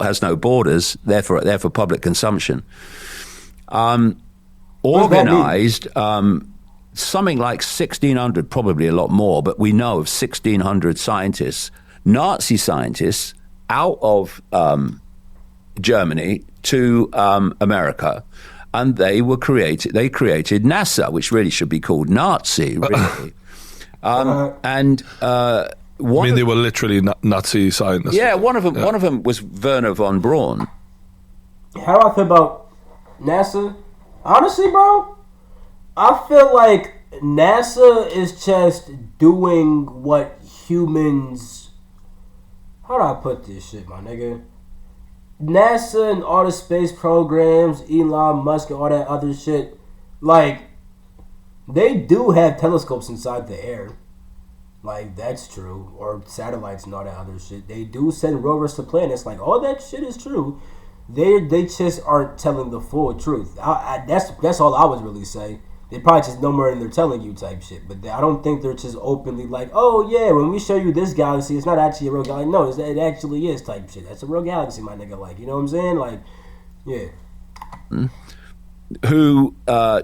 has no borders, they're for public consumption, organized something like 1,600, probably a lot more, but we know of 1,600 scientists, Nazi scientists, out of Germany to America, and they created NASA, which really should be called Nazi, really. They were literally Nazi scientists. Yeah, one of them was Werner von Braun. How do I feel about NASA? Honestly, bro, I feel like NASA is just doing what humans... How do I put this shit, my nigga? NASA and all the space programs, Elon Musk and all that other shit, like, they do have telescopes inside the air. Like, that's true. Or satellites and all that other shit. They do send rovers to planets. Like, all that shit is true. They just aren't telling the full truth. That's all I would really say. They probably just know more than they're telling you type shit. But I don't think they're just openly like, oh yeah, when we show you this galaxy, it's not actually a real galaxy. No, it actually is type shit. That's a real galaxy, my nigga. Like, you know what I'm saying? Like, yeah. Who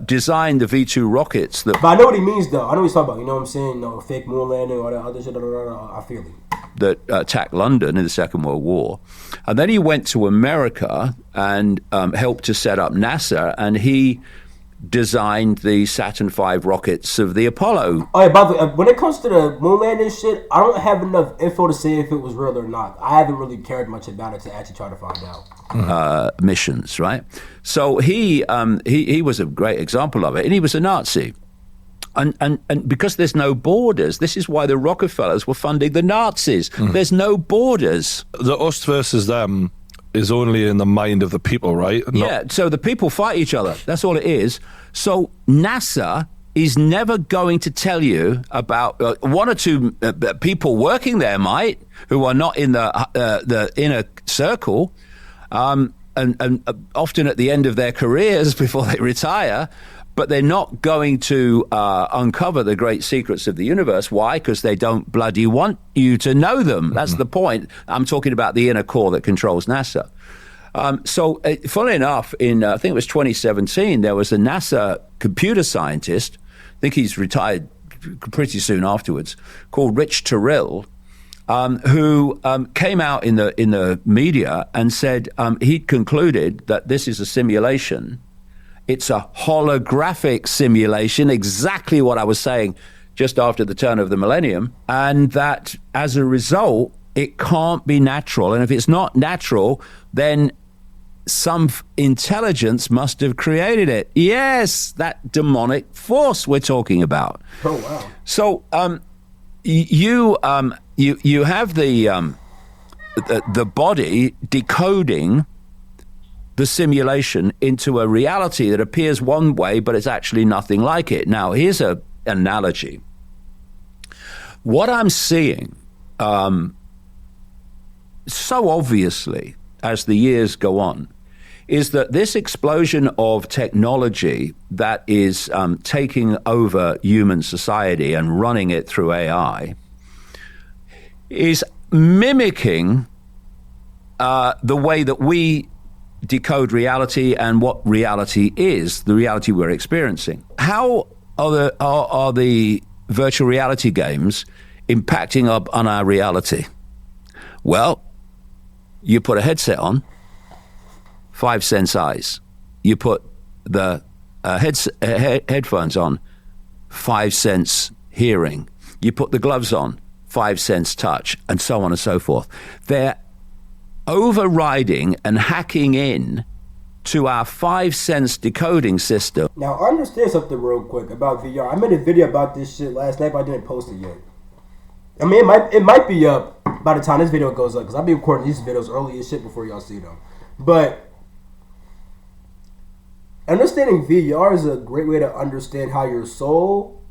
designed the V2 rockets? But I know what he means, though. I know what he's talking about. You know what I'm saying? No, fake moon landing, all that other shit. I feel it. That attacked London in the Second World War. And then he went to America and helped to set up NASA, and he designed the Saturn V rockets of the Apollo. Oh, yeah, by the way, when it comes to the moon landing shit, I don't have enough info to say if it was real or not. I haven't really cared much about it to actually try to find out. Missions, right? So he was a great example of it, and he was a Nazi. And because there's no borders, this is why the Rockefellers were funding the Nazis. There's no borders. The us versus them is only in the mind of the people, right? Yeah, so the people fight each other. That's all it is. So NASA is never going to tell you about one or two people working there might, who are not in the inner circle, and often at the end of their careers before they retire, but they're not going to uncover the great secrets of the universe. Why? Because they don't bloody want you to know them. That's the point. I'm talking about the inner core that controls NASA. Funnily enough, in I think it was 2017, there was a NASA computer scientist, I think he's retired pretty soon afterwards, called Rich Terrell, who came out in the media and said he'd concluded that this is a simulation. It's a holographic simulation, exactly what I was saying just after the turn of the millennium, and that as a result, it can't be natural. And if it's not natural, then some intelligence must have created it. Yes, that demonic force we're talking about. Oh, wow. So you have the body decoding the simulation into a reality that appears one way, but it's actually nothing like it. Now, here's an analogy. What I'm seeing so obviously as the years go on is that this explosion of technology that is taking over human society and running it through AI is mimicking the way that we decode reality and what reality is, the reality we're experiencing. How are the virtual reality games impacting on our reality? Well, you put a headset on, 5 sense eyes. You put the headphones on, 5 sense hearing. You put the gloves on, 5 sense touch, and so on and so forth. They're overriding and hacking in to our 5 sense decoding system. Now, understand something real quick about VR. I made a video about this shit last night, but I didn't post it yet. I mean, it might be up by the time this video goes up, because I'll be recording these videos early as shit before y'all see them. But understanding VR is a great way to understand how your soul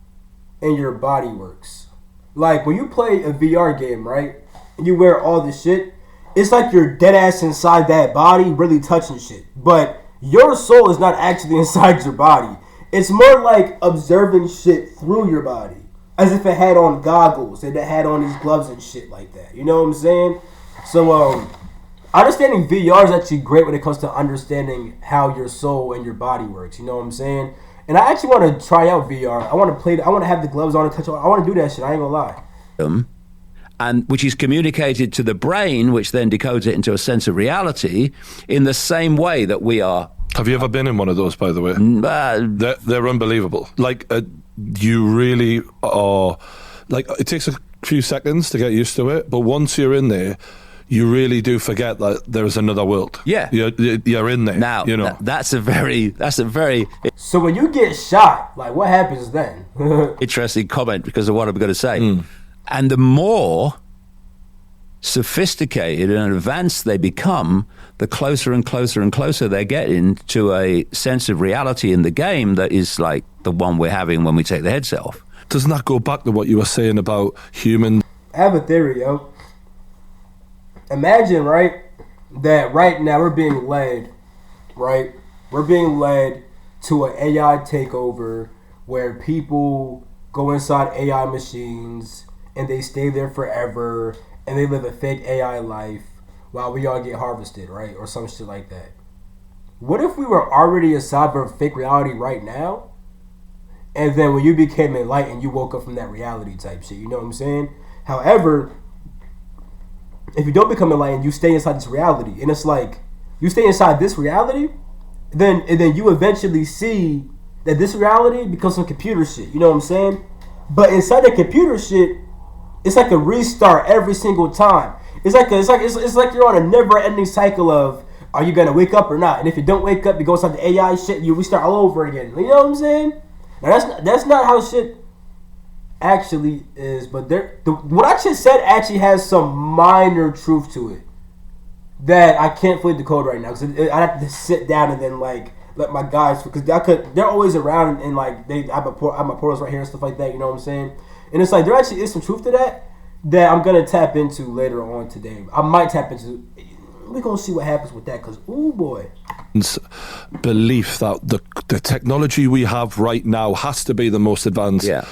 and your body works. Like, when you play a VR game, right, and you wear all this shit, it's like you're dead ass inside that body, really touching shit. But your soul is not actually inside your body. It's more like observing shit through your body, as if it had on goggles and it had on these gloves and shit like that. You know what I'm saying? So, understanding VR is actually great when it comes to understanding how your soul and your body works. You know what I'm saying? And I actually want to try out VR. I want to play. I want to have the gloves on and touch. I want to do that shit. I ain't gonna lie. And which is communicated to the brain, which then decodes it into a sense of reality in the same way that we are. Have you ever been in one of those, by the way? They're unbelievable. Like, you really are. Like, it takes a few seconds to get used to it, but once you're in there, you really do forget that there is another world. Yeah, you're in there. Now, you know, that's a very. So when you get shot, like, what happens then? Interesting comment because of what I'm going to say. And the more sophisticated and advanced they become, the closer and closer and closer they're getting to a sense of reality in the game that is like the one we're having when we take the headset off. Doesn't that go back to what you were saying about human? I have a theory, yo. Imagine, right, that right now we're being led, right? We're being led to an AI takeover where people go inside AI machines and they stay there forever, and they live a fake AI life while we all get harvested, right? Or some shit like that. What if we were already inside of a fake reality right now, and then when you became enlightened, you woke up from that reality type shit, you know what I'm saying? However, if you don't become enlightened, you stay inside this reality. And it's like, you stay inside this reality, and then you eventually see that this reality becomes some computer shit, you know what I'm saying? But inside the computer shit, it's like a restart every single time. It's like you're on a never-ending cycle of, are you gonna wake up or not? And if you don't wake up, you go inside the AI shit, you restart all over again. You know what I'm saying? Now that's not how shit actually is. But what I just said actually has some minor truth to it that I can't fully decode right now, because I have to sit down and then like let my guys, because they're always around and like I have my portals right here and stuff like that. You know what I'm saying? And it's like there actually is some truth to that I'm gonna tap into later on today. I might tap into. We're gonna see what happens with that, because ooh boy. Belief that the technology we have right now has to be the most advanced. Yeah.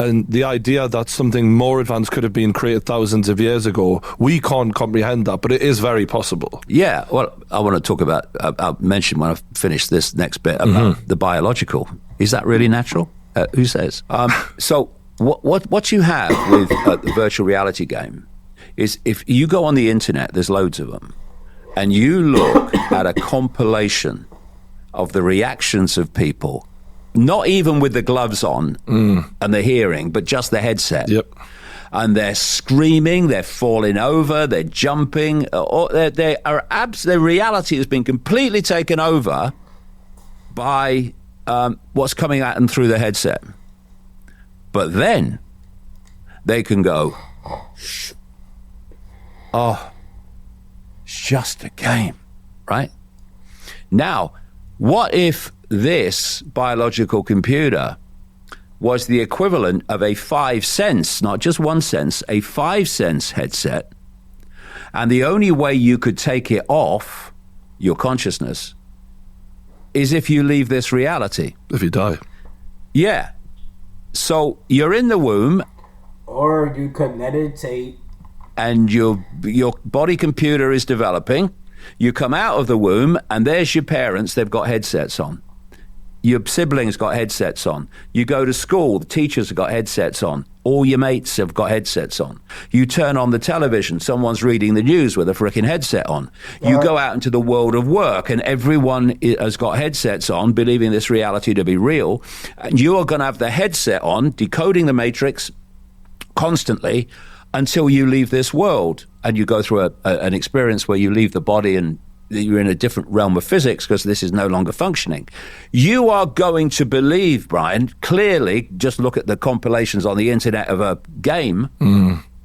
And the idea that something more advanced could have been created thousands of years ago, we can't comprehend that, but it is very possible. Yeah, well, I want to talk about, I'll mention when I finish this next bit about the biological. Is that really natural? Who says? So what you have with the virtual reality game is if you go on the internet, there's loads of them, and you look at a compilation of the reactions of people, not even with the gloves on and the hearing, but just the headset. Yep. And they're screaming, they're falling over, they're jumping, or their reality has been completely taken over by what's coming at them through the headset. But then they can go, shh. Oh, it's just a game, right? Now, what if this biological computer was the equivalent of a 5 sense, not just 1 sense, a 5 sense headset, and the only way you could take it off your consciousness is if you leave this reality. If you die. Yeah. So you're in the womb, or you could meditate, and your body computer is developing. You come out of the womb, and there's your parents. They've got headsets on. Your siblings got headsets on. You go to school, the teachers have got headsets on. All your mates have got headsets on. You turn on the television, someone's reading the news with a freaking headset on. You go out into the world of work, and everyone has got headsets on, believing this reality to be real. And you are going to have the headset on, decoding the matrix constantly until you leave this world. And you go through an experience where you leave the body and you're in a different realm of physics because this is no longer functioning. You are going to believe, Brian, clearly, just look at the compilations on the internet of a game,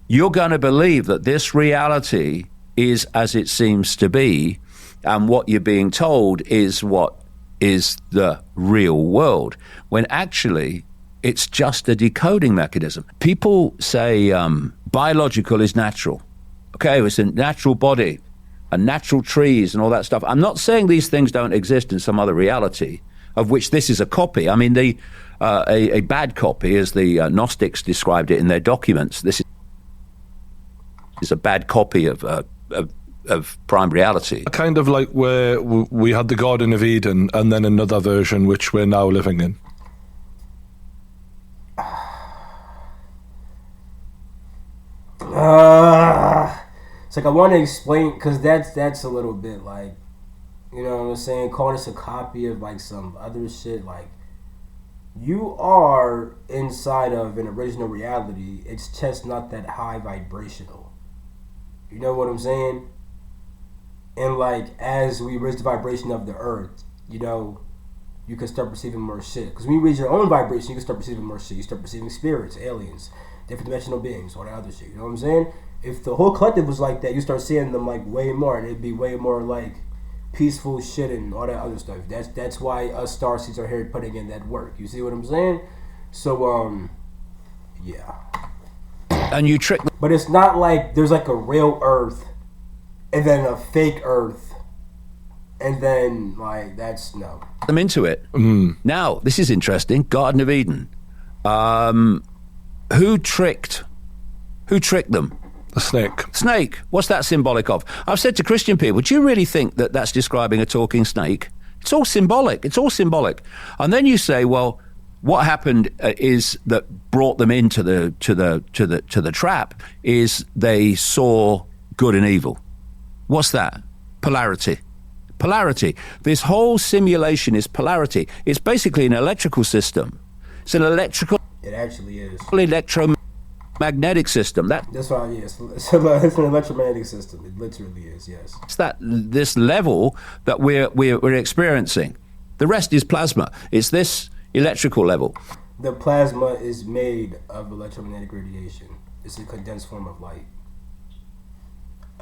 you're going to believe that this reality is as it seems to be, and what you're being told is what is the real world, when actually it's just a decoding mechanism. People say biological is natural. Okay, it's a natural body, and natural trees and all that stuff. I'm not saying these things don't exist in some other reality, of which this is a copy. I mean, a bad copy, as the Gnostics described it in their documents. This is a bad copy of prime reality. Kind of like where we had the Garden of Eden and then another version which we're now living in. It's like I want to explain, because that's a little bit like, you know what I'm saying, calling this a copy of like some other shit. Like, you are inside of an original reality. It's just not that high vibrational. You know what I'm saying? And like, as we raise the vibration of the earth, you know, you can start perceiving more shit. Because when you raise your own vibration, you can start perceiving more shit. You start perceiving spirits, aliens, different dimensional beings, all that other shit. You know what I'm saying? If the whole collective was like that, you start seeing them like way more, and it'd be way more like peaceful shit and all that other stuff. That's why us starseeds are here putting in that work. You see what I'm saying? So yeah. And you trick. But it's not like there's like a real Earth and then a fake Earth, and then like that's no. Them into it. Now this is interesting. Garden of Eden. Who tricked them? The snake. Snake. What's that symbolic of? I've said to Christian people, do you really think that that's describing a talking snake? It's all symbolic. It's all symbolic. And then you say, well, what happened is that brought them into the trap is they saw good and evil. What's that? Polarity. Polarity. This whole simulation is polarity. It's basically an electrical system. It's an electrical. It actually is. Electromagnetic system. That's right. Yes, it's an electromagnetic system. It literally is. Yes. It's this level that we're experiencing. The rest is plasma. It's this electrical level. The plasma is made of electromagnetic radiation. It's a condensed form of light.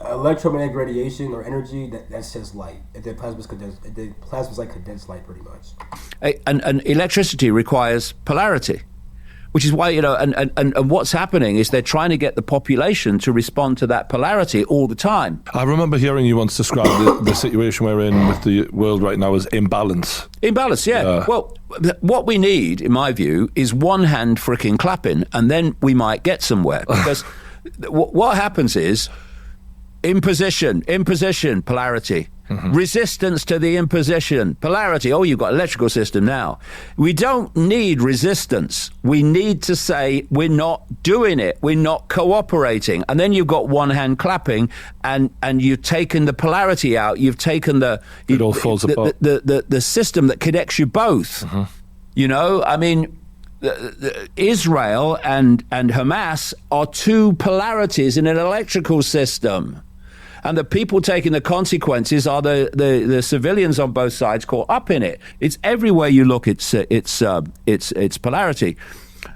Electromagnetic radiation or energy, that's just light. The plasma's condensed. The plasma's like condensed light, pretty much. And electricity requires polarity. Which is why, and what's happening is they're trying to get the population to respond to that polarity all the time. I remember hearing you once describe the situation we're in with the world right now as imbalance. Imbalance, yeah. Well, what we need, in my view, is one hand fricking clapping, and then we might get somewhere. Because what happens is imposition, polarity. Mm-hmm. Resistance to the imposition, polarity. Oh, you've got electrical system now. We don't need resistance. We need to say we're not doing it. We're not cooperating. And then you've got one hand clapping, and you've taken the polarity out. You've taken it all falls apart. The system that connects you both. Mm-hmm. I mean, Israel and Hamas are two polarities in an electrical system. And the people taking the consequences are the civilians on both sides caught up in it. It's everywhere you look. It's polarity.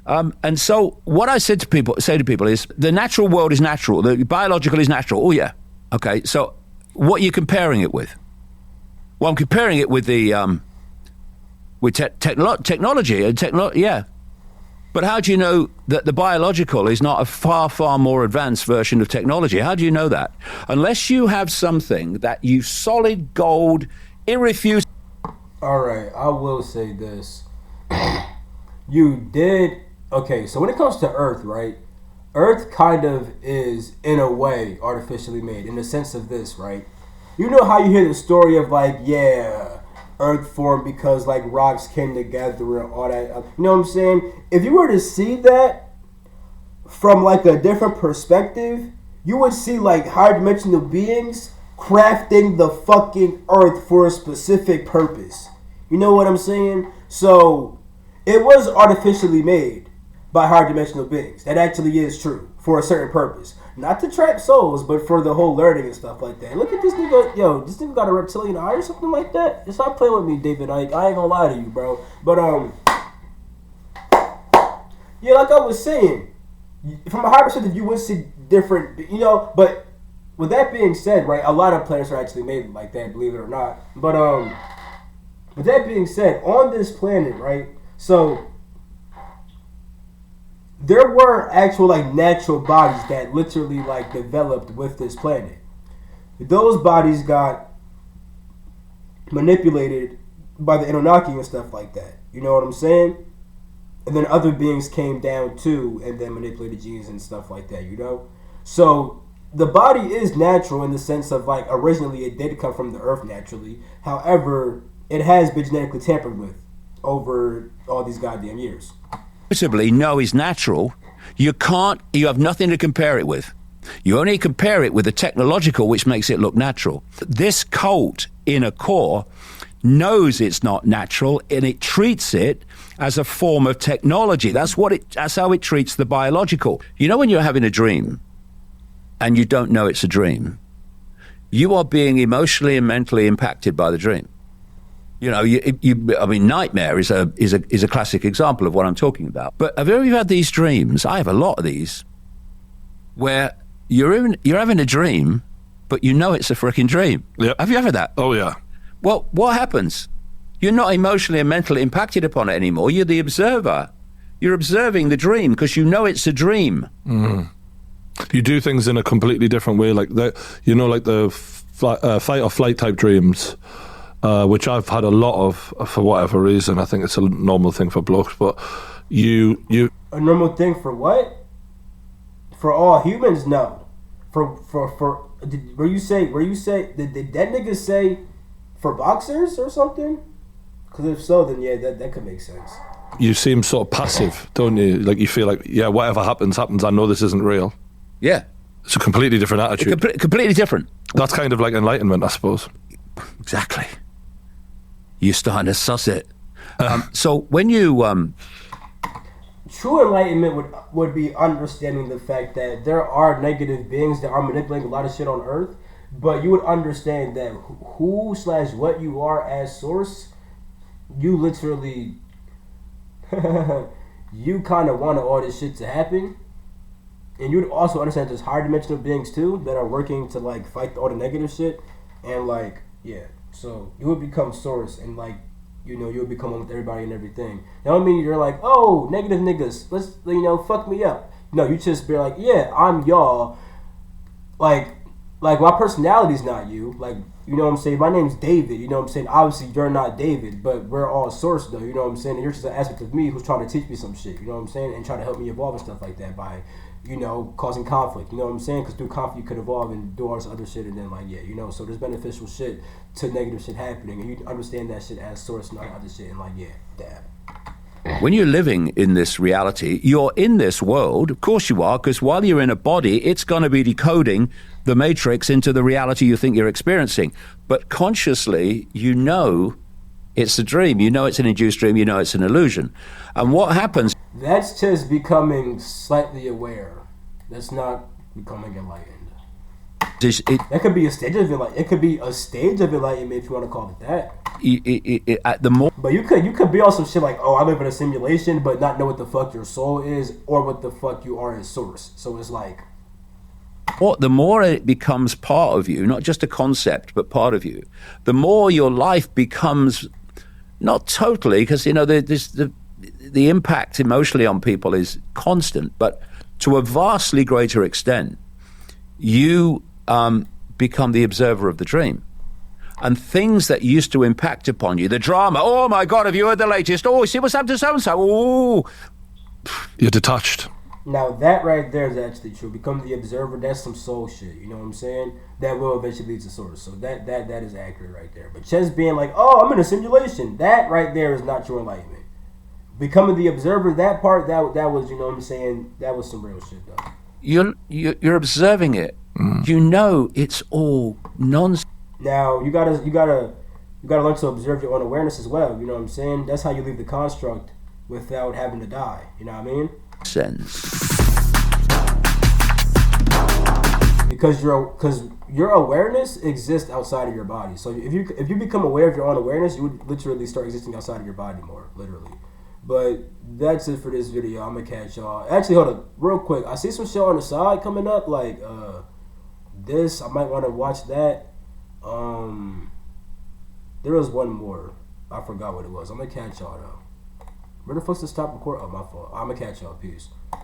And so what I say to people is the natural world is natural. The biological is natural. Oh yeah. Okay. So what are you comparing it with? Well, I'm comparing it with the technology and yeah. But how do you know that the biological is not a far, far more advanced version of technology? How do you know that? Unless you have something that you solid gold, irrefutable. All right, I will say this. Okay, so when it comes to Earth, right? Earth kind of is, in a way, artificially made, in the sense of this, right? You know how you hear the story of Earth formed because rocks came together and all that. You know what I'm saying? If you were to see that from a different perspective, you would see higher dimensional beings crafting the fucking Earth for a specific purpose. You know what I'm saying? So it was artificially made by higher dimensional beings. That actually is true for a certain purpose. Not to trap souls, but for the whole learning and stuff like that. Look at this nigga, this nigga got a reptilian eye or something like that. Stop playing with me, David. I ain't gonna lie to you, bro. But yeah, like I was saying, from a higher perspective, you would see different, But with that being said, right, a lot of planets are actually made like that, believe it or not. But with that being said, on this planet, right, so there were actual natural bodies that literally developed with this planet. Those bodies got manipulated by the Illuminati and stuff like that. You know what I'm saying? And then other beings came down too and then manipulated genes and stuff like that, So the body is natural in the sense of originally it did come from the earth naturally. However, it has been genetically tampered with over all these goddamn years. No is natural. You have nothing to compare it with. You only compare it with the technological, which makes it look natural. This cult in a core knows it's not natural, and it treats it as a form of technology. That's how it treats the biological. When you're having a dream and you don't know it's a dream, you are being emotionally and mentally impacted by the dream. Nightmare is a classic example of what I'm talking about. But have you ever had these dreams? I have a lot of these, where you're having a dream, but you know it's a freaking dream. Yep. Have you ever had that? Oh yeah. Well, what happens? You're not emotionally and mentally impacted upon it anymore. You're the observer. You're observing the dream because you know it's a dream. Mm. You do things in a completely different way, the fight or flight type dreams. Which I've had a lot of for whatever reason. I think it's a normal thing for blokes, but you a normal thing for what? For all humans, no. For where you say did that nigga say for boxers or something? Because if so, then yeah, that could make sense. You seem sort of passive, don't you? You feel whatever happens. I know this isn't real. Yeah, it's a completely different attitude. Completely different. That's kind of like enlightenment, I suppose. Exactly. You're starting to suss it. So when you... True enlightenment would be understanding the fact that there are negative beings that are manipulating a lot of shit on Earth, but you would understand that who/what you are as source, you literally... you kind of wanted all this shit to happen. And you would also understand there's higher dimensional beings too that are working to fight all the negative shit. And yeah. So you would become source and you know, you'll become one with everybody and everything. That don't mean you're like, oh, negative niggas, let's, you know, fuck me up. No, you just be like, yeah, I'm y'all. Like my personality's not you. Like, you know what I'm saying? My name's David. You know what I'm saying? Obviously, you're not David, but we're all source, though. You know what I'm saying? And you're just an aspect of me who's trying to teach me some shit. You know what I'm saying? And try to help me evolve and stuff like that by, you know, causing conflict. You know what I'm saying? Because through conflict, you could evolve and do all this other shit. And then, like, yeah, you know, so there's beneficial shit to negative shit happening. And you understand that shit as source, not other shit. And, like, yeah, dab. When you're living in this reality, you're in this world. Of course you are, because while you're in a body, it's going to be decoding the matrix into the reality you think you're experiencing. But consciously, you know it's a dream. You know it's an induced dream. You know it's an illusion. And what happens? That's just becoming slightly aware. That's not becoming enlightened. That could be a stage of enlightenment. It could be a stage of enlightenment if you want to call it that. The more, but you could be on some shit like, oh, I live in a simulation, but not know what the fuck your soul is or what the fuck you are as source. So it's like, the more it becomes part of you, not just a concept, but part of you, the more your life becomes, not totally, because, you know, the impact emotionally on people is constant, but to a vastly greater extent, you become the observer of the dream. And things that used to impact upon you, the drama, oh my God, have you heard the latest? Oh, see what's happened to so-and-so? Oh. You're detached. Now that right there is actually true. Become the observer, that's some soul shit, you know what I'm saying? That will eventually lead to source. So that is accurate right there. But just being like, oh, I'm in a simulation, that right there is not true enlightenment. Becoming the observer, that part, that was, you know what I'm saying, that was some real shit though. You're observing it. You know it's all nonsense. Now you gotta learn to observe your own awareness as well. You know what I'm saying? That's how you leave the construct without having to die. You know what I mean? Sense. Because your awareness exists outside of your body. So if you become aware of your own awareness, you would literally start existing outside of your body more, literally. But that's it for this video. I'm gonna catch y'all. Actually, hold up, real quick. I see some shit on the side coming up, like this. I might want to watch that. There was one more. I forgot what it was. I'm gonna catch y'all though. Where the fuck's the stop record? Oh, my fault. I'm gonna catch y'all. Peace.